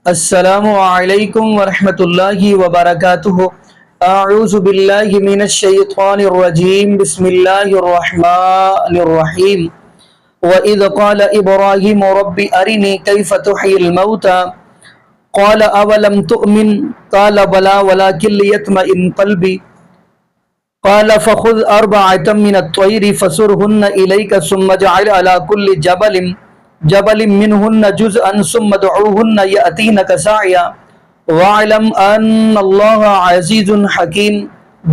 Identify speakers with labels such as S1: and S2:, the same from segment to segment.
S1: السلام علیکم ورحمۃ اللہ وبرکاتہ۔ اعوذ باللہ من الشیطان الرجیم، بسم اللہ الرحمن الرحیم۔ وَإِذْ قَالَ إِبْرَاهِيمُ رَبِّ أَرِنِي كَيْفَ تُحْيِي الْمَوْتَى قَالَ أَوَلَمْ تُؤْمِنْ قَالَ بَلَىٰ وَلَٰكِنْ لِيَطْمَئِنَّ قَلْبِي قَالَ فَخُذْ أَرْبَعَةً مِّنَ الطَّيْرِ فَصُرْهُنَّ إِلَيْكَ ثُمَّ اجْعَلْ عَلَىٰ كُلِّ جبل منهن جزءا ثم ادعوهن يأتينك سعيا واعلم ان اللہ عزیز حکیم۔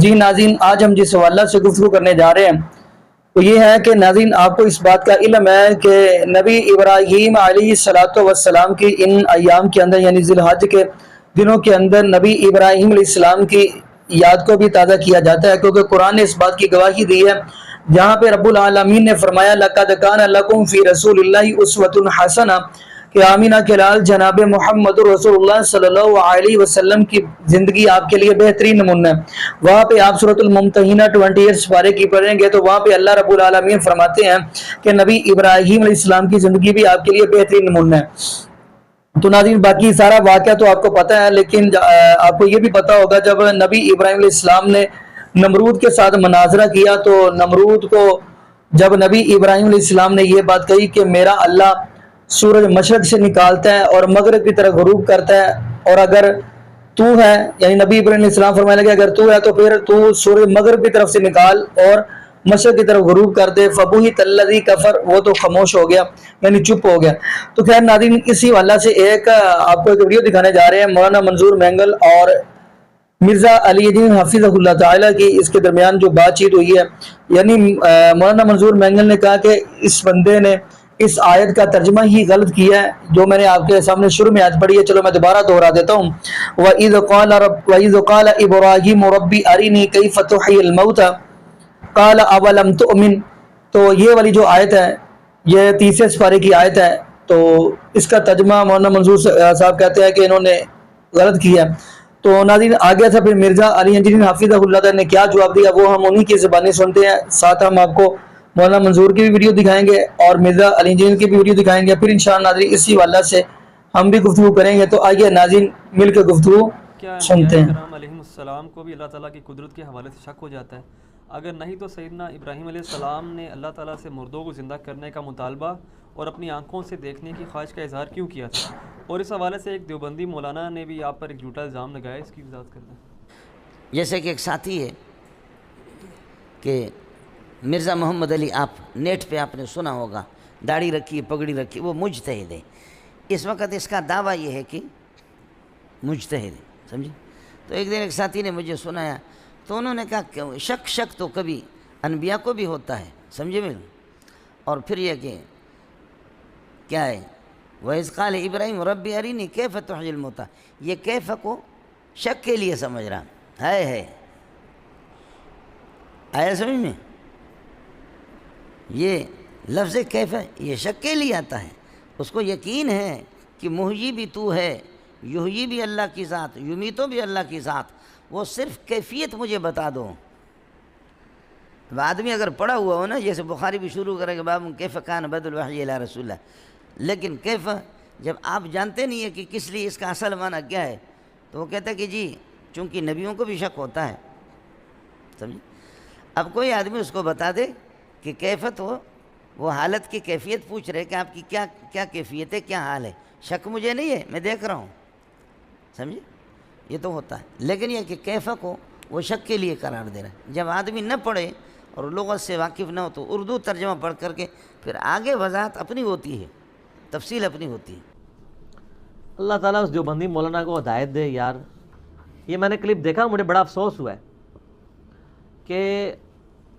S1: جی ناظرین، آج ہم جس حوالہ سے گفتگو کرنے جا رہے ہیں وہ یہ ہے کہ ناظرین آپ کو اس بات کا علم ہے کہ نبی ابراہیم علیہ السلام کی ان ایام کے اندر یعنی ذی الحج کے دنوں کے اندر نبی ابراہیم علیہ السلام کی یاد کو بھی تازہ کیا جاتا ہے، کیونکہ قرآن نے اس بات کی گواہی دی ہے جہاں پہ رب العالمین نے فرمایا لَقَدْ كَانَ لَكُمْ فِي رَسُولِ اللَّهِ أُسْوَةٌ حَسَنَةٌ کہ آمینہ کے لال جناب محمد رسول اللہ صلی اللہ علیہ وسلم کی زندگی آپ کے لیے بہترین نمونہ ہے۔ وہاں پہ آپ سورۃ الممتحنہ 28 پارے کی پڑھیں گے تو وہاں پہ اللہ رب العالمین فرماتے ہیں کہ نبی ابراہیم علیہ السلام کی زندگی بھی آپ کے لیے بہترین نمونہ ہے۔ تو ناظرین باقی سارا واقعہ تو آپ کو پتہ ہے، لیکن آپ کو یہ بھی پتہ ہوگا جب نبی ابراہیم علیہ السلام نے نمرود کے ساتھ مناظرہ کیا تو نمرود کو جب نبی ابراہیم علیہ السلام نے یہ بات کہی کہ میرا اللہ سورج مشرق سے نکالتا ہے اور مغرب کی طرف غروب کرتا ہے، اور اگر تو ہے یعنی نبی ابراہیم علیہ السلام فرمانے لگے اگر تو ہے تو پھر تو سورج مغرب کی طرف سے نکال اور مشرق کی طرف غروب کر دے۔ فبہت الذی کفر، وہ تو خاموش ہو گیا یعنی چپ ہو گیا۔ تو خیر ناظرین اسی حوالہ سے آپ کو ایک ویڈیو دکھانے جا رہے ہیں مولانا منظور مینگل اور مرزا علی الدین حفظہ اللہ تعالیٰ کی اس کے درمیان جو بات چیت ہوئی ہے، یعنی مولانا منظور مینگل نے کہا کہ اس بندے نے اس آیت کا ترجمہ ہی غلط کیا ہے جو میں نے آپ کے سامنے شروع میں آیت پڑھی ہے، چلو میں دوبارہ دہرا دیتا ہوں۔ وَإِذْ قَالَ إِبْرَاهِيمُ رَبِّ أَرِنِي كَيْفَ تُحْيِي الْمَوْتَى قَالَ أَوَلَمْ تُؤْمِنْ۔ تو یہ والی جو آیت ہے یہ 30 سپارے کی آیت ہے، تو اس کا ترجمہ مولانا منظور صاحب کہتے ہیں کہ انہوں نے غلط کیا ہے۔ تو ناظرین آگے تھا پھر مرزا علی الدین حفظہ اللہ تعالیٰ نے کیا جواب دیا وہ ہم انہی کی زبانی سنتے ہیں، ساتھ ہم آپ کو مولانا منظور کی بھی ویڈیو دکھائیں گے اور مرزا علی الدین کی بھی ویڈیو دکھائیں گے، پھر انشاءاللہ ناظرین اسی حوالہ سے ہم بھی گفتگو کریں گے۔ تو آئیے ناظرین مل کے گفتگو سنتے ہیں۔
S2: کرام علیہ السلام کو بھی اللہ تعالیٰ کی قدرت کے حوالے سے شک ہو جاتا ہے، اگر نہیں تو سیدنا ابراہیم علیہ السلام نے اللہ تعالیٰ سے مردوں کو زندہ کرنے کا مطالبہ اور اپنی آنکھوں سے دیکھنے کی خواہش کا اظہار کیوں کیا تھا؟ اور اس حوالے سے ایک دیوبندی مولانا نے بھی آپ پر ایک جھوٹا الزام لگایا، اس کی وضاحت کر دیں۔
S3: جیسے کہ ایک ساتھی ہے کہ مرزا محمد علی، آپ نیٹ پہ آپ نے سنا ہوگا، داڑھی رکھی ہے پگڑی رکھی، وہ مجتہد ہے۔ اس وقت اس کا دعویٰ یہ ہے کہ مجتہد ہے، سمجھے؟ تو ایک دن ایک ساتھی نے مجھے سنایا تو انہوں نے کہا کہ شک تو کبھی انبیاء کو بھی ہوتا ہے، سمجھے میں؟ اور پھر یہ کہ کیا ہے وَإِذْ قَالَ إِبْرَاهِيمُ رَبِّ أَرِنِي كَيْفَ تُحْيِي الْمَوْتَى، یہ کیف کو شک کے لیے سمجھ رہا ہے آیا سمجھ میں؟ یہ لفظ کیف ہے یہ شک کے لیے آتا ہے، اس کو یقین ہے کہ محیی بھی تو ہے، یحیی بھی اللہ کی ذات، یمیتو بھی اللہ کی ذات، وہ صرف کیفیت مجھے بتا دو۔ اب آدمی اگر پڑھا ہوا ہو نا، جیسے بخاری بھی شروع کرے کہ باب کیف کان بدء الوحی الی رسول اللہ، لیکن کیف جب آپ جانتے نہیں ہے کہ کس لیے اس کا اصل معنی کیا ہے تو وہ کہتا ہے کہ جی چونکہ نبیوں کو بھی شک ہوتا ہے، سمجھے؟ اب کوئی آدمی اس کو بتا دے کہ کیفت ہو، وہ حالت کی کیفیت پوچھ رہے کہ آپ کی کیا کیفیت ہے، کیا حال ہے، شک مجھے نہیں ہے، میں دیکھ رہا ہوں، سمجھے؟ یہ تو ہوتا ہے، لیکن یہ کہ کیفہ کو وہ شک کے لیے قرار دے رہا ہے۔ جب آدمی نہ پڑھے اور لغت سے واقف نہ ہو تو اردو ترجمہ پڑھ کر کے پھر آگے وضاحت اپنی ہوتی ہے، تفصیل اپنی ہوتی ہے۔
S2: اللہ تعالیٰ اس دیوبندی مولانا کو ہدایت دے یار۔ یہ میں نے کلپ دیکھا، مجھے بڑا افسوس ہوا ہے کہ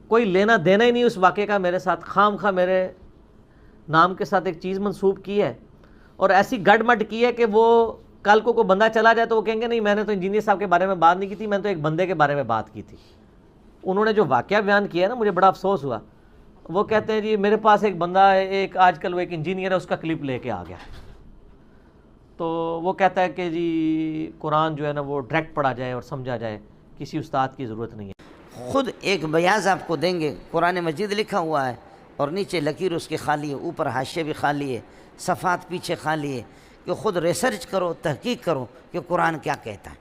S2: کوئی لینا دینا ہی نہیں اس واقعے کا میرے ساتھ، خام خواہ میرے نام کے ساتھ ایک چیز منسوب کی ہے اور ایسی گڑ مٹ کی ہے کہ وہ کل کو کوئی بندہ چلا جائے تو وہ کہیں گے نہیں میں نے تو انجینئر صاحب کے بارے میں بات نہیں کی تھی، میں نے تو ایک بندے کے بارے میں بات کی تھی۔ انہوں نے جو واقعہ بیان کیا ہے نا، مجھے بڑا افسوس ہوا۔ وہ کہتے ہیں جی میرے پاس ایک بندہ ہے، ایک آج کل وہ ایک انجینئر ہے، اس کا کلپ لے کے آ گیا، تو وہ کہتا ہے کہ جی قرآن جو ہے نا وہ ڈائریکٹ پڑھا جائے اور سمجھا جائے، کسی استاد کی ضرورت نہیں ہے۔
S3: خود ایک بیاض آپ کو دیں گے، قرآن مجید لکھا ہوا ہے اور نیچے لکیر اس کی خالی ہے، اوپر حاشیے بھی خالی ہے، صفحات پیچھے خالی ہے کہ خود ریسرچ کرو، تحقیق کرو کہ قرآن کیا کہتا ہے.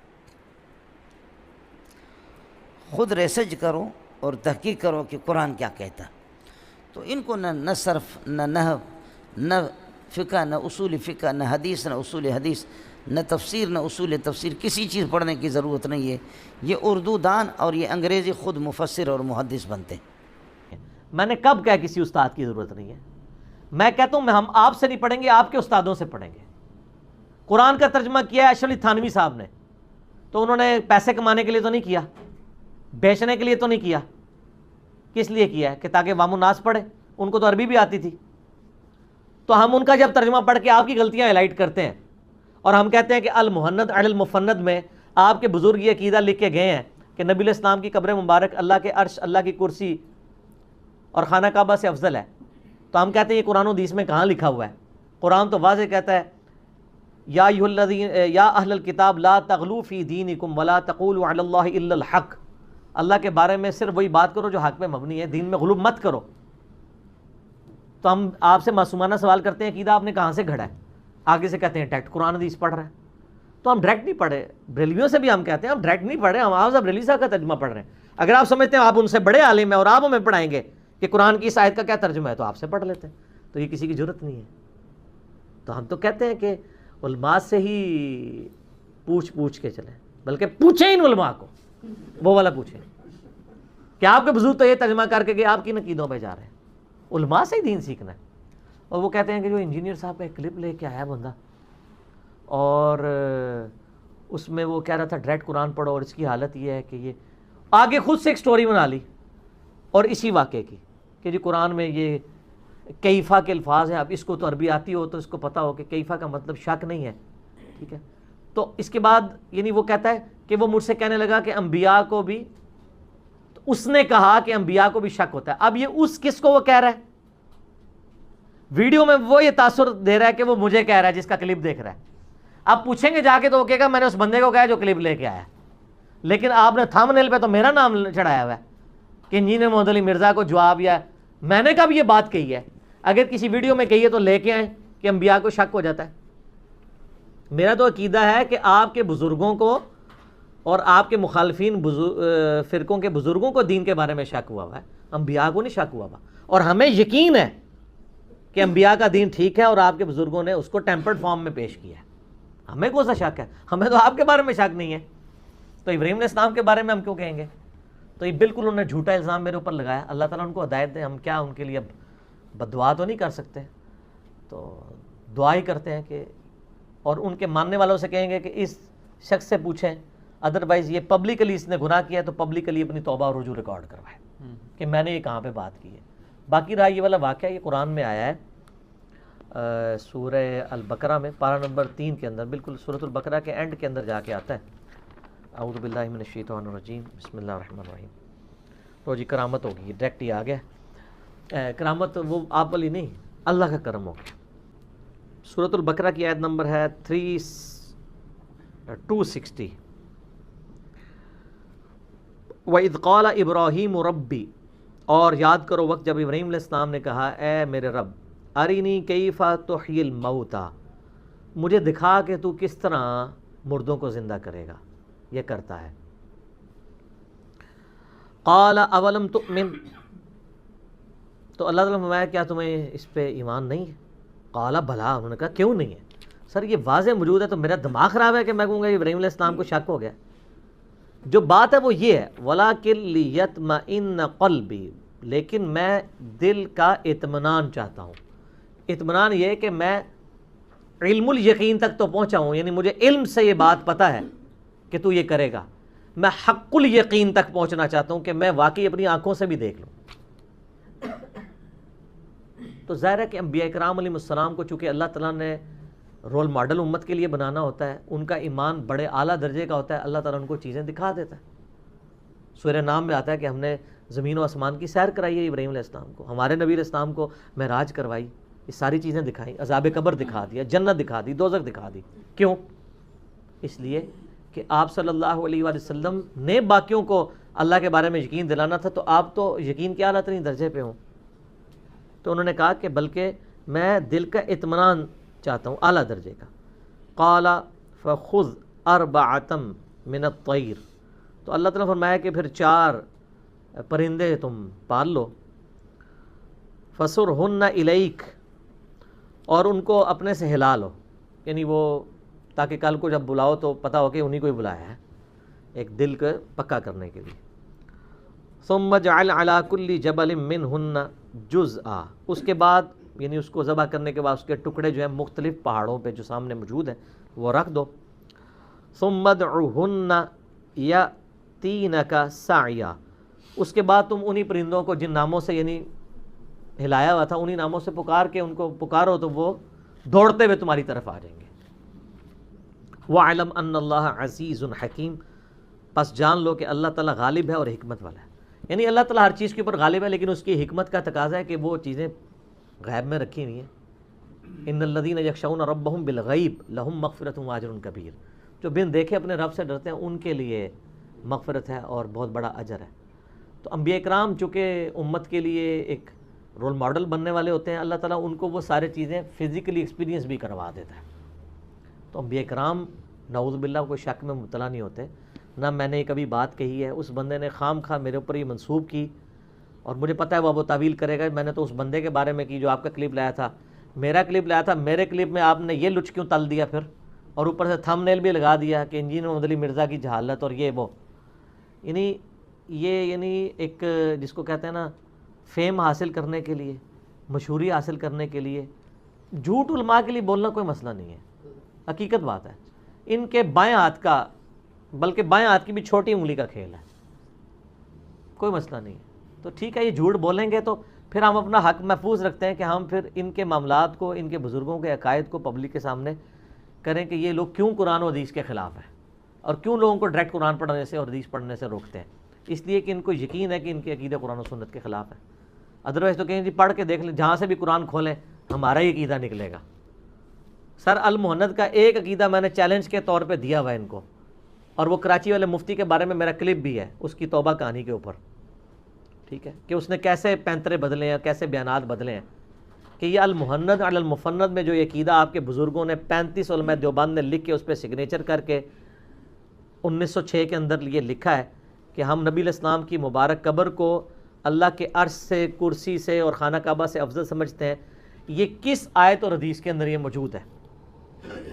S3: خود ریسرچ کرو اور تحقیق کرو کہ قرآن کیا کہتا ہے. تو ان کو نہ صرف، نہ نحو، نہ فقہ، نہ اصول فقہ، نہ حدیث، نہ اصول حدیث، نہ تفسیر، نہ اصول تفسیر، کسی چیز پڑھنے کی ضرورت نہیں ہے. یہ اردو دان اور یہ انگریزی خود مفسر اور محدث بنتے ہیں.
S2: میں نے کب کہا کسی استاد کی ضرورت نہیں ہے؟ میں کہتا ہوں ہم آپ سے نہیں پڑھیں گے، آپ کے استادوں سے پڑھیں گے. قرآن کا ترجمہ کیا ہے اشرف علی تھانوی صاحب نے، تو انہوں نے پیسے کمانے کے لیے تو نہیں کیا، بیچنے کے لیے تو نہیں کیا. کس لیے کیا ہے؟ کہ تاکہ عوام الناس پڑھے. ان کو تو عربی بھی آتی تھی. تو ہم ان کا جب ترجمہ پڑھ کے آپ کی غلطیاں ہائلائٹ کرتے ہیں اور ہم کہتے ہیں کہ المحند علی المفند میں آپ کے بزرگ یہ عقیدہ لکھ کے گئے ہیں کہ نبی علیہ السلام کی قبر مبارک اللہ کے عرش، اللہ کی کرسی اور خانہ کعبہ سے افضل ہے، تو ہم کہتے ہیں یہ قرآن و حدیث میں کہاں لکھا ہوا ہے؟ قرآن تو واضح کہتا ہے یا ایھا الذین یا اہل الکتاب لا تغلوا فی دینکم ولا تقولوا علی اللہ الا الحق. اللہ کے بارے میں صرف وہی بات کرو جو حق پہ مبنی ہے، دین میں غلو مت کرو. تو ہم آپ سے معصومانہ سوال کرتے ہیں عقیدہ آپ نے کہاں سے گھڑا ہے؟ آگے سے کہتے ہیں ڈائریکٹ قرآن حدیث پڑھ رہے ہیں. تو ہم ڈائریکٹ نہیں پڑھے. بریلویوں سے بھی ہم کہتے ہیں ہم ڈائریکٹ نہیں پڑھ رہے، ہم آواز بریلوی صاحب کا ترجمہ پڑھ رہے ہیں. اگر آپ سمجھتے ہیں آپ ان سے بڑے عالم ہیں اور آپ ہمیں پڑھائیں گے کہ قرآن کی اس آیت کا کیا ترجمہ ہے، تو آپ سے پڑھ لیتے ہیں. تو یہ کسی کی ضرورت نہیں ہے. تو ہم تو کہتے ہیں کہ علماء سے ہی پوچھ کے چلیں، بلکہ پوچھیں ان علماء کو، وہ والا پوچھیں کہ آپ کے بزرگ تو یہ ترجمہ کر کے کہ آپ کی عقیدوں پہ جا رہے ہیں. علماء سے ہی دین سیکھنا ہے. اور وہ کہتے ہیں کہ جو انجینئر صاحب کا ایک کلپ لے کے آیا بندہ اور اس میں وہ کہہ رہا تھا ڈائریکٹ قرآن پڑھو اور اس کی حالت یہ ہے کہ یہ آگے خود سے ایک سٹوری بنا لی اور اسی واقعے کی کہ جی قرآن میں یہ کیفہ کے الفاظ ہیں. اب اس کو تو عربی آتی ہو تو اس کو پتہ ہو کہ کیفہ کا مطلب شک نہیں ہے. ٹھیک ہے. تو اس کے بعد یعنی وہ کہتا ہے کہ وہ مجھ سے کہنے لگا کہ انبیاء کو بھی، تو اس نے کہا کہ انبیاء کو بھی شک ہوتا ہے. اب یہ اس کس کو وہ کہہ رہا ہے؟ ویڈیو میں وہ یہ تاثر دے رہا ہے کہ وہ مجھے کہہ رہا ہے جس کا کلپ دیکھ رہا ہے. اب پوچھیں گے جا کے تو وہ کہے گا میں نے اس بندے کو کہا جو کلپ لے کے آیا. لیکن آپ نے تھم نیل پہ تو میرا نام چڑھایا ہوا ہے کہ انجینئر محمد علی مرزا کو جواب یا میں نے کب یہ بات کہی ہے. اگر کسی ویڈیو میں کہی ہے تو لے کے آئیں کہ انبیاء کو شک ہو جاتا ہے. میرا تو عقیدہ ہے کہ آپ کے بزرگوں کو اور آپ کے مخالفین فرقوں کے بزرگوں کو دین کے بارے میں شک ہوا ہے، انبیاء کو نہیں شک ہوا ہوا. اور ہمیں یقین ہے کہ انبیاء کا دین ٹھیک ہے اور آپ کے بزرگوں نے اس کو ٹیمپرڈ فارم میں پیش کیا ہے. ہمیں کون سا شک ہے؟ ہمیں تو آپ کے بارے میں شک نہیں ہے. تو ابراہیم علیہ السلام کے بارے میں ہم کیوں کہیں گے؟ تو یہ بالکل انہوں نے جھوٹا الزام میرے اوپر لگایا. اللہ تعالیٰ ان کو ہدایت دے. ہم کیا ان کے لیے اب بددعا تو نہیں کر سکتے، تو دعا ہی کرتے ہیں کہ، اور ان کے ماننے والوں سے کہیں گے کہ اس شخص سے پوچھیں، ادروائز یہ پبلکلی اس نے گناہ کیا ہے تو پبلکلی اپنی توبہ اور رجوع ریکارڈ کروائے کہ میں نے یہ کہاں پہ بات کی ہے. باقی رہا یہ والا واقعہ، یہ قرآن میں آیا ہے سورہ البقرہ میں پارہ نمبر 3 کے اندر، بالکل سورۃ البقرہ کے اینڈ کے اندر جا کے آتا ہے. اعوذ باللہ من الشیطان الرجیم، بسم اللہ الرحمن الرحیم. تو جی کرامت ہوگی، ڈائریکٹ ہی آ گیا. کرامت وہ آپ والی نہیں، اللہ کا کرم ہو گیا. سورۃ البقرہ کی آیت نمبر ہے 260. وَإِذْ قَالَ إِبْرَاهِيمُ رَبِّ، اور یاد کرو وقت جب ابراہیم علیہ السلام نے کہا اے میرے رب، ارینی کیف تحیی الموتى، مجھے دکھا کہ تو کس طرح مردوں کو زندہ کرے گا، یہ کرتا ہے. قال اولم تؤمن، تو اللہ تعالیٰ نے فرمایا کیا تمہیں اس پہ ایمان نہیں ہے؟ قال بلا، انہوں نے کہا کیوں نہیں ہے؟ سر یہ واضح موجود ہے تو میرا دماغ خراب ہے کہ میں کہوں گا ابراہیم علیہ السلام کو شک ہو گیا. جو بات ہے وہ یہ ہے وَلَٰكِن لِيَطْمَئِنَّ قَلْبِي، لیکن میں دل کا اطمینان چاہتا ہوں. اطمینان یہ کہ میں علم الیقین تک تو پہنچا ہوں، یعنی مجھے علم سے یہ بات پتہ ہے کہ تو یہ کرے گا. میں حق الیقین تک پہنچنا چاہتا ہوں کہ میں واقعی اپنی آنکھوں سے بھی دیکھ لوں. تو ظاہر ہے کہ انبیاء کرام علیہ السلام کو چونکہ اللہ تعالیٰ نے رول ماڈل امت کے لیے بنانا ہوتا ہے، ان کا ایمان بڑے اعلیٰ درجے کا ہوتا ہے، اللہ تعالیٰ ان کو چیزیں دکھا دیتا ہے. سورہ نام میں آتا ہے کہ ہم نے زمین و آسمان کی سیر کرائی ہے ابراہیم علیہ السلام کو، ہمارے نبی علیہ السلام کو معراج کروائی، یہ ساری چیزیں دکھائیں، عذاب قبر دکھا دیا، جنت دکھا دی، دوزخ دکھا دی. کیوں؟ اس لیے کہ آپ صلی اللہ علیہ وآلہ وسلم نے باقیوں کو اللہ کے بارے میں یقین دلانا تھا، تو آپ تو یقین کے اعلیٰ ترین درجے پہ ہوں. تو انہوں نے کہا کہ بلکہ میں دل کا اطمینان چاہتا ہوں اعلیٰ درجے کا. قال فخذ اربعۃ من الطیر، تو اللہ تعالیٰ نے فرمایا کہ پھر 4 پرندے تم پال لو، فسرہن الیک، اور ان کو اپنے سے ہلا لو، یعنی وہ تاکہ کل کو جب بلاؤ تو پتہ ہو کہ انہی کو ہی بلایا ہے، ایک دل کو پکا کرنے کے لیے۔ ثم اجعل علی کل جبل منہن جزءا، اس کے بعد یعنی اس کو ذبح کرنے کے بعد اس کے ٹکڑے جو ہیں مختلف پہاڑوں پہ جو سامنے موجود ہیں وہ رکھ دو۔ ثم ادعوہن یأتینک سعیا، اس کے بعد تم انہی پرندوں کو جن ناموں سے یعنی ہلایا ہوا تھا انہی ناموں سے پکار کے ان کو پکارو تو وہ دوڑتے ہوئے تمہاری طرف آ جائیں گے۔ وَاعْلَمْ أَنَّ اللَّهَ عَزِيزٌ حَكِيمٌ، پس جان لو کہ اللہ تعالیٰ غالب ہے اور حکمت والا ہے، یعنی اللہ تعالیٰ ہر چیز کے اوپر غالب ہے لیکن اس کی حکمت کا تقاضا ہے کہ وہ چیزیں غیب میں رکھی ہوئی ہیں۔ ان الذین یخشون ربہم بالغیب لہم مغفرۃ واجر کبیر، جو بن دیکھے اپنے رب سے ڈرتے ہیں ان کے لیے مغفرت ہے اور بہت بڑا اجر ہے۔ تو انبیاء کرام چونکہ امت کے لیے ایک رول ماڈل بننے والے ہوتے ہیں، اللہ تعالیٰ ان کو وہ سارے چیزیں فزیکلی ایکسپیرینس بھی کروا دیتا ہے۔ تو انبیاء کرام نعوذ باللہ کوئی شک میں مبتلا نہیں ہوتے، نہ میں نے کبھی بات کہی ہے اس بندے نے خام خواہ میرے اوپر یہ منسوب کی اور مجھے پتہ ہے وہ تعویل کرے گا، میں نے تو اس بندے کے بارے میں کی جو آپ کا کلپ لایا تھا، میرا کلپ لایا تھا، میرے کلپ میں آپ نے یہ لچ کیوں تل دیا پھر، اور اوپر سے تھم نیل بھی لگا دیا کہ انجینئر محمد علی مرزا کی جہالت اور یہ وہ، یعنی ایک جس کو کہتے ہیں نا فیم حاصل کرنے کے لیے، مشہوری حاصل کرنے کے لیے جھوٹ علماء کے لیے بولنا کوئی مسئلہ نہیں ہے، حقیقت بات ہے۔ ان کے بائیں ہاتھ کا بلکہ بائیں ہاتھ کی بھی چھوٹی انگلی کا کھیل ہے، کوئی مسئلہ نہیں ہے۔ تو ٹھیک ہے، یہ جھوٹ بولیں گے تو پھر ہم اپنا حق محفوظ رکھتے ہیں کہ ہم پھر ان کے معاملات کو، ان کے بزرگوں کے عقائد کو پبلک کے سامنے کریں کہ یہ لوگ کیوں قرآن و حدیث کے خلاف ہیں اور کیوں لوگوں کو ڈائریکٹ قرآن پڑھنے سے اور حدیث پڑھنے سے روکتے ہیں، اس لیے کہ ان کو یقین ہے کہ ان کے عقیدہ قرآن و سنت کے خلاف ہے۔ ادروائز تو کہیں جی پڑھ کے دیکھ لیں، جہاں سے بھی قرآن کھولیں ہمارا ہی عقیدہ نکلے گا۔ سر المہند کا ایک عقیدہ میں نے چیلنج کے طور پہ دیا ہوا ہے ان کو، اور وہ کراچی والے مفتی کے بارے میں میرا کلپ بھی ہے اس کی توبہ کہانی کے اوپر، ٹھیک ہے، کہ اس نے کیسے پینترے بدلے ہیں، کیسے بیانات بدلے ہیں، کہ یہ المہند علی المفند میں جو یہ عقیدہ آپ کے بزرگوں نے 35 علماء دیوبند نے لکھ کے اس پہ سگنیچر کر کے 1906 کے اندر یہ لکھا ہے کہ ہم نبی علیہ السلام کی مبارک قبر کو اللہ کے عرش سے، کرسی سے اور خانہ کعبہ سے افضل سمجھتے ہیں، یہ کس آیت اور حدیث کے اندر یہ موجود ہے،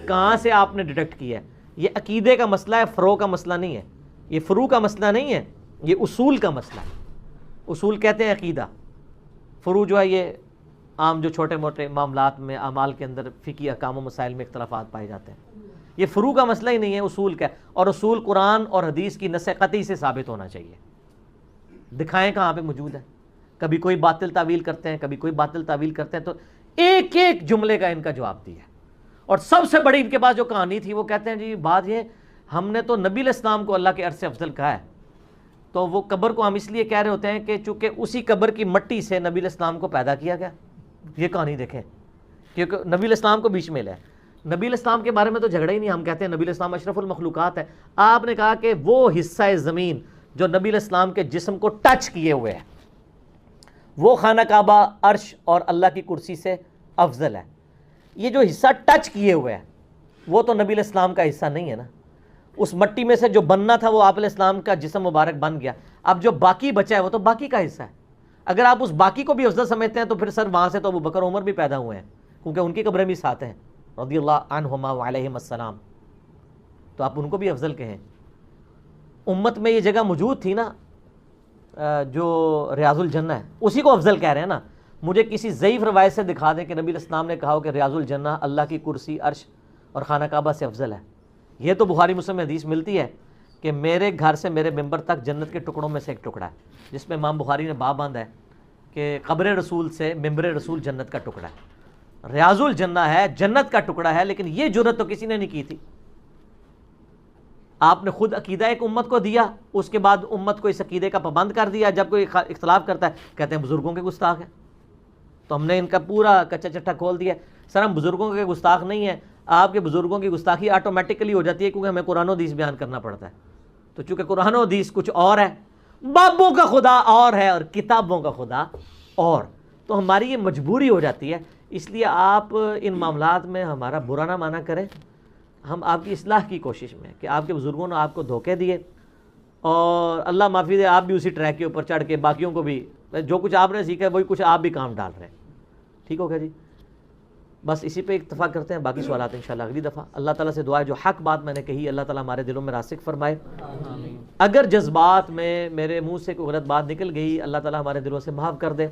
S2: کہاں سے آپ نے ڈیٹیکٹ کیا ہے؟ یہ عقیدے کا مسئلہ ہے، فروع کا مسئلہ نہیں ہے، یہ فروع کا مسئلہ نہیں ہے، یہ اصول کا مسئلہ ہے۔ اصول کہتے ہیں عقیدہ، فروع جو ہے یہ عام جو چھوٹے موٹے معاملات میں اعمال کے اندر فقہی احکام و مسائل میں اختلافات پائے جاتے ہیں، یہ فروع کا مسئلہ ہی نہیں ہے، اصول کا ہے، اور اصول قرآن اور حدیث کی نص قطعی سے ثابت ہونا چاہیے۔ دکھائیں کہاں پہ موجود ہے، کبھی کوئی باطل تعویل کرتے ہیں، کبھی کوئی باطل تعویل کرتے ہیں، تو ایک ایک جملے کا ان کا جواب دیا ہے۔ اور سب سے بڑی ان کے پاس جو کہانی تھی وہ کہتے ہیں جی بات یہ ہم نے تو نبی علیہ السلام کو اللہ کے عرش سے افضل کہا ہے، تو وہ قبر کو ہم اس لیے کہہ رہے ہوتے ہیں کہ چونکہ اسی قبر کی مٹی سے نبی علیہ السلام کو پیدا کیا گیا۔ یہ کہانی دیکھیں، کیونکہ نبی علیہ السلام کو بیچ میں لے، نبی علیہ السلام کے بارے میں تو جھگڑا ہی نہیں، ہم کہتے ہیں نبی علیہ السلام اشرف المخلوقات ہے، آپ نے کہا کہ وہ حصہ زمین جو نبی علیہ السلام کے جسم کو ٹچ کیے ہوئے ہے وہ خانہ کعبہ، عرش اور اللہ کی کرسی سے افضل ہے۔ یہ جو حصہ ٹچ کیے ہوئے ہے وہ تو نبی علیہ السلام کا حصہ نہیں ہے نا، اس مٹی میں سے جو بننا تھا وہ آپ علیہ السلام کا جسم مبارک بن گیا، اب جو باقی بچا ہے وہ تو باقی کا حصہ ہے۔ اگر آپ اس باقی کو بھی افضل سمجھتے ہیں تو پھر سر وہاں سے تو ابو بکر عمر بھی پیدا ہوئے ہیں، کیونکہ ان کی قبریں بھی ساتھ ہیں رضی اللہ عنہما وعلیہم السلام، تو آپ ان کو بھی افضل کہیں۔ امت میں یہ جگہ موجود تھی نا جو ریاض الجنہ ہے، اسی کو افضل کہہ رہے ہیں نا۔ مجھے کسی ضعیف روایت سے دکھا دیں کہ نبی علیہ السلام نے کہا ہو کہ ریاض الجنہ اللہ کی کرسی، عرش اور خانہ کعبہ سے افضل ہے۔ یہ تو بخاری مسلم میں حدیث ملتی ہے کہ میرے گھر سے میرے ممبر تک جنت کے ٹکڑوں میں سے ایک ٹکڑا ہے، جس میں امام بخاری نے باب باندھا ہے کہ قبر رسول سے ممبر رسول جنت کا ٹکڑا ہے۔ ریاض الجنہ ہے، جنت کا ٹکڑا ہے، لیکن یہ جرت تو کسی نے نہیں کی تھی۔ آپ نے خود عقیدہ ایک امت کو دیا، اس کے بعد امت کو اس عقیدے کا پابند کر دیا، جب کوئی اختلاف کرتا ہے کہتے ہیں بزرگوں کے گستاخ ہیں۔ تو ہم نے ان کا پورا کچا چٹا کھول دیا۔ سر ہم بزرگوں کے گستاخ نہیں ہیں، آپ کے بزرگوں کی گستاخی آٹومیٹکلی ہو جاتی ہے کیونکہ ہمیں قرآن و حدیث بیان کرنا پڑتا ہے۔ تو چونکہ قرآن و حدیث کچھ اور ہے، بابوں کا خدا اور ہے اور کتابوں کا خدا اور، تو ہماری یہ مجبوری ہو جاتی ہے۔ اس لیے آپ ان معاملات میں ہمارا برا نہ مانا کریں، ہم آپ کی اصلاح کی کوشش میں کہ آپ کے بزرگوں نے آپ کو دھوکے دیے، اور اللہ معافی دے آپ بھی اسی ٹریک کے اوپر چڑھ کے باقیوں کو بھی جو کچھ آپ نے سیکھا ہے وہی کچھ آپ بھی کام ڈال رہے ہیں. ٹھیک ہو گیا جی؟ بس اسی پہ اکتفا کرتے ہیں، باقی سوالات انشاءاللہ اگلی دفعہ. اللہ تعالیٰ سے دعا ہے جو حق بات میں نے کہی اللہ تعالیٰ ہمارے دلوں میں راسخ فرمائے. اگر جذبات میں میرے منہ سے کوئی غلط بات نکل گئی اللہ تعالیٰ ہمارے دلوں سے معاف کر دے.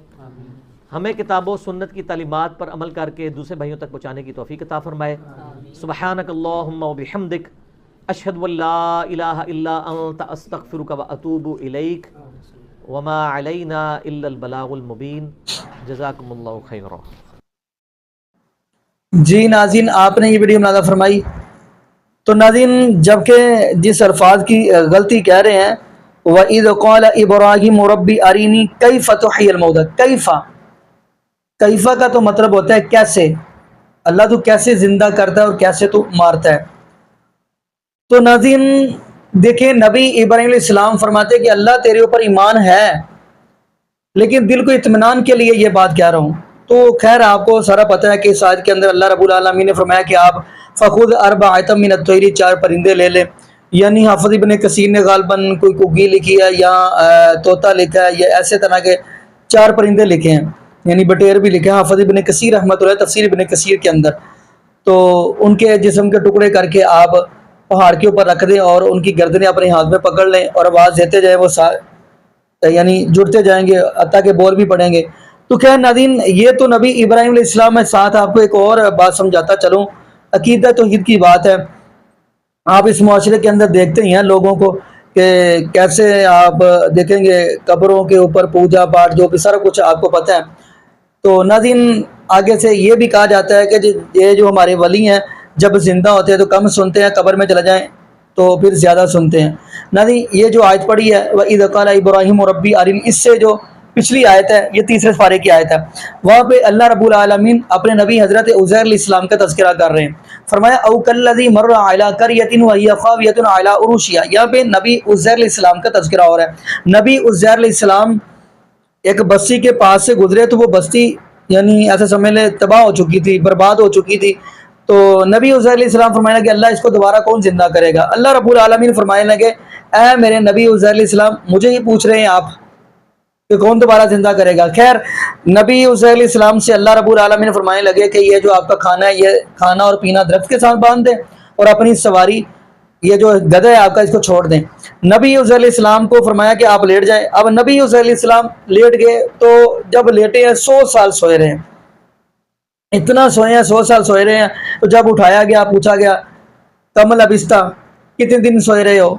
S2: ہمیں کتاب و سنت کی تعلیمات پر عمل کر کے دوسرے بھائیوں تک پہنچانے کی توفیق عطا فرمائے. سبحانک اللہم و بحمدک اشہد ان لا الہ الا انت استغفرک و اتوب الیک وما علینا الا البلاغ المبین. جزاکم اللہ خیرا.
S1: جی ناظرین، آپ نے یہ ویڈیو ملاحظہ فرمائی. تو ناظرین، جبکہ جس الفاظ کی غلطی کہہ رہے ہیں وَإِذْ قَالَ إِبْرَاهِيمُ رَبِّ أَرِنِي كَيْفَ تُحْيِي الْمَوْتَى. کیفا کا تو مطلب ہوتا ہے کیسے، اللہ تو کیسے زندہ کرتا ہے اور کیسے تو مارتا ہے. تو ناظرین دیکھیں، نبی ابراہیم علیہ السلام فرماتے ہیں کہ اللہ تیرے اوپر ایمان ہے لیکن دل کو اطمینان کے لیے یہ بات کہہ رہا ہوں. تو خیر آپ کو سارا پتہ ہے کہ اس آیت کے اندر اللہ رب العالمین نے فرمایا کہ آپ فخذ اربعۃ من الطیر، 4 پرندے لے لیں. یعنی حافظ ابن کثیر نے غالباً کوئی کگی لکھی ہے یا طوطا لکھا ہے یا ایسے طرح کے 4 پرندے لکھے ہیں، یعنی بٹیر بھی لکھے ہیں حافظ ابن کثیر رحمۃ اللہ تفسیر ابن کثیر کے اندر. تو ان کے جسم کے ٹکڑے کر کے آپ پہاڑ کے اوپر رکھ دیں اور ان کی گردنیں اپنے ہاتھ میں پکڑ لیں اور آواز دیتے جائیں، وہ یعنی جڑتے جائیں گے حتیٰ کہ بول بھی پڑیں گے. تو خیر ناظرین، یہ تو نبی ابراہیم علیہ السلام میں ساتھ آپ کو ایک اور بات سمجھاتا چلوں. عقیدہ توحید کی بات ہے. آپ اس معاشرے کے اندر دیکھتے ہی ہیں لوگوں کو کہ کیسے آپ دیکھیں گے قبروں کے اوپر پوجا پاٹ جو بھی سارا کچھ آپ کو پتہ ہے. تو ناظرین آگے سے یہ بھی کہا جاتا ہے کہ یہ جو ہمارے ولی ہیں جب زندہ ہوتے ہیں تو کم سنتے ہیں، قبر میں چلا جائیں تو پھر زیادہ سنتے ہیں. ناظرین یہ جو آیت پڑھی ہے وَإِذْ قَالَ إِبْرَاهِيمُ رَبِّ أَرِنِي، اس سے جو پچھلی آیت ہے یہ 3 سپارے کی آیت ہے، وہاں پہ اللہ رب العالمین اپنے نبی حضرت عزیر علیہ السلام کا تذکرہ کر رہے ہیں. فرمایا او کالذی مر علی قریۃ وہی خاویۃ علی عروشہا. یہاں پہ نبی عزیر علیہ السلام کا تذکرہ ہو رہا ہے. نبی عزیر علیہ السلام ایک بستی کے پاس سے گزرے تو وہ بستی یعنی ایسا سمجھ لیں تباہ ہو چکی تھی، برباد ہو چکی تھی. تو نبی عزیر علیہ السلام فرمایا کہ اللہ اس کو دوبارہ کون زندہ کرے گا. اللہ رب العالمین فرمانے لگے اے میرے نبی عزیر علیہ السلام، مجھے یہ پوچھ رہے ہیں آپ کہ کون دوبارہ زندہ کرے گا. خیر نبی عزیر علیہ السلام سے اللہ رب العالمین فرمانے لگے کہ یہ جو آپ کا کھانا ہے یہ کھانا اور پینا درخت کے ساتھ باندھ دیں اور اپنی سواری یہ جو گدھا ہے آپ کا اس کو چھوڑ دیں. نبی عزیر علیہ السلام کو فرمایا کہ آپ لیٹ جائیں. اب نبی عزیر علیہ السلام لیٹ گئے تو جب لیٹے ہیں 100 سال سوئے رہے ہیں، اتنا سوئے ہیں 100 سال سوئے رہے ہیں. تو جب اٹھایا گیا پوچھا گیا کم لبستہ، کتنے دن سوئے رہے ہو؟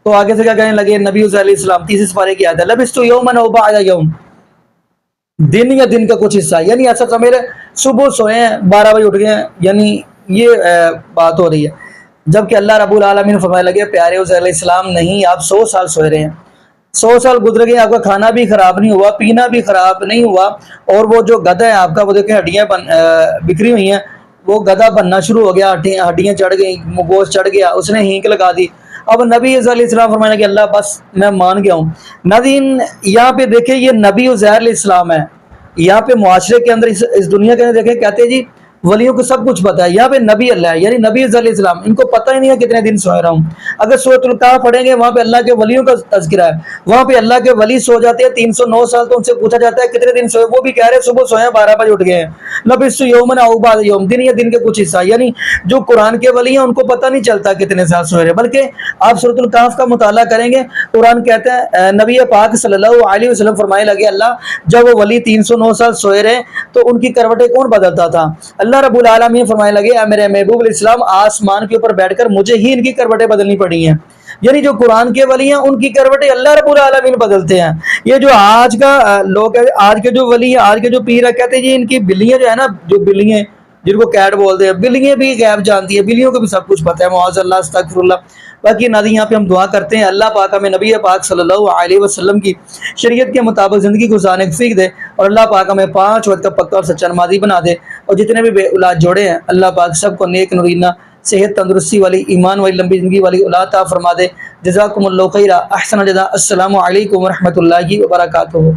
S1: تو آگے سے کیا کہنے لگے نبی عزیر علیہ السلام 30 سپارے کی آیت ہے لبستو یومن او بعض یوم، دن یا دن کا کچھ حصہ، یعنی ایسا سمجھ رہے صبح سوئے ہیں 12 بجے اٹھ گئے ہیں، یعنی یہ بات ہو رہی ہے. جبکہ اللہ رب العالمین فرمانے لگے پیارے عزیر علیہ السلام نہیں، آپ 100 سال سوئے رہے ہیں، 100 سال گزر گئے، آپ کا کھانا بھی خراب نہیں ہوا، پینا بھی خراب نہیں ہوا، اور وہ جو گدھا ہے آپ کا وہ دیکھیں ہڈیاں بکھری ہوئی ہیں، وہ گدھا بننا شروع ہو گیا، ہڈیاں چڑھ گئی، گوشت چڑھ گیا، اس نے ہینک لگا دی. اب نبی عزیر علیہ السلام فرمانے لگے اللہ بس میں مان گیا ہوں. ناظرین یہاں پہ دیکھیں یہ نبی عزیر علیہ السلام ہے. یہاں پہ معاشرے کے اندر اس دنیا کے اندر دیکھیں کہتے ہیں جی ولیوں کو سب کچھ پتا ہے، یہاں پہ نبی اللہ ہے یعنی نبی عزیر علیہ السلام، ان کو پتہ ہی نہیں ہے کتنے دن سوئے رہا ہوں. اگر سورۃ الکہف پڑھیں گے وہاں پہ اللہ کے ولیوں کا تذکرہ ہے، وہاں پہ اللہ کے ولی سو جاتے ہیں 309 سال. تو ان سے پوچھا جاتا ہے کتنے دن سوئے، وہ بھی کہہ رہے ہیں صبح سوئے ہیں 12 بجے اٹھ گئے ہیں. لبثت یوما او بعض یوم، دن یا دن کے کچھ حصہ. یعنی جو قرآن کے ولی ہیں ان کو پتہ نہیں چلتا کتنے سال سوئے رہے، بلکہ آپ سورۃ الکہف کا مطالعہ کریں گے قرآن کہتا ہے نبی پاک صلی اللہ علیہ وسلم فرمائے لگے اللہ جب وہ ولی 309 سال سوئے رہے تو ان کی کروٹیں کون بدلتا تھا؟ اللہ رب العالمین فرمانے لگے اے میرے محبوب علیہ السلام آسمان کے اوپر بیٹھ کر مجھے ہی ان کی کروٹیں بدلنی پڑی ہیں. یعنی جو قرآن کے ولی ہیں ان کی کروٹیں اللہ رب العالمین بدلتے ہیں. یہ جو آج کا لوگ آج کے جو ولی ہیں آج کے جو پیر ہیں کہتے ہیں جی ان کی بلیاں جو ہے نا، جو بلیاں جن کو کیٹ بولتے ہیں، بلیاں بھی غیب جانتی ہیں، بلیوں کو بھی سب کچھ پتہ ہے، معاذ اللہ استغفر اللہ. باقی ناظرین یہاں پہ ہم دعا کرتے ہیں اللہ پاک ہمیں نبی پاک صلی اللہ علیہ وسلم کی شریعت کے مطابق زندگی گزارنے کی توفیق دے، اور اللہ پاک ہمیں 5 وقت کا پکا اور سچا نمازی بنا دے، اور جتنے بھی بے اولاد جوڑے ہیں اللہ پاک سب کو نیک نورینہ صحت تندرستی والی ایمان والی لمبی زندگی والی اولاد عطا فرما دے. جزاکم اللہ خیرا، احسن الجزاء. السلام علیکم ورحمۃ اللہ وبرکاتہ.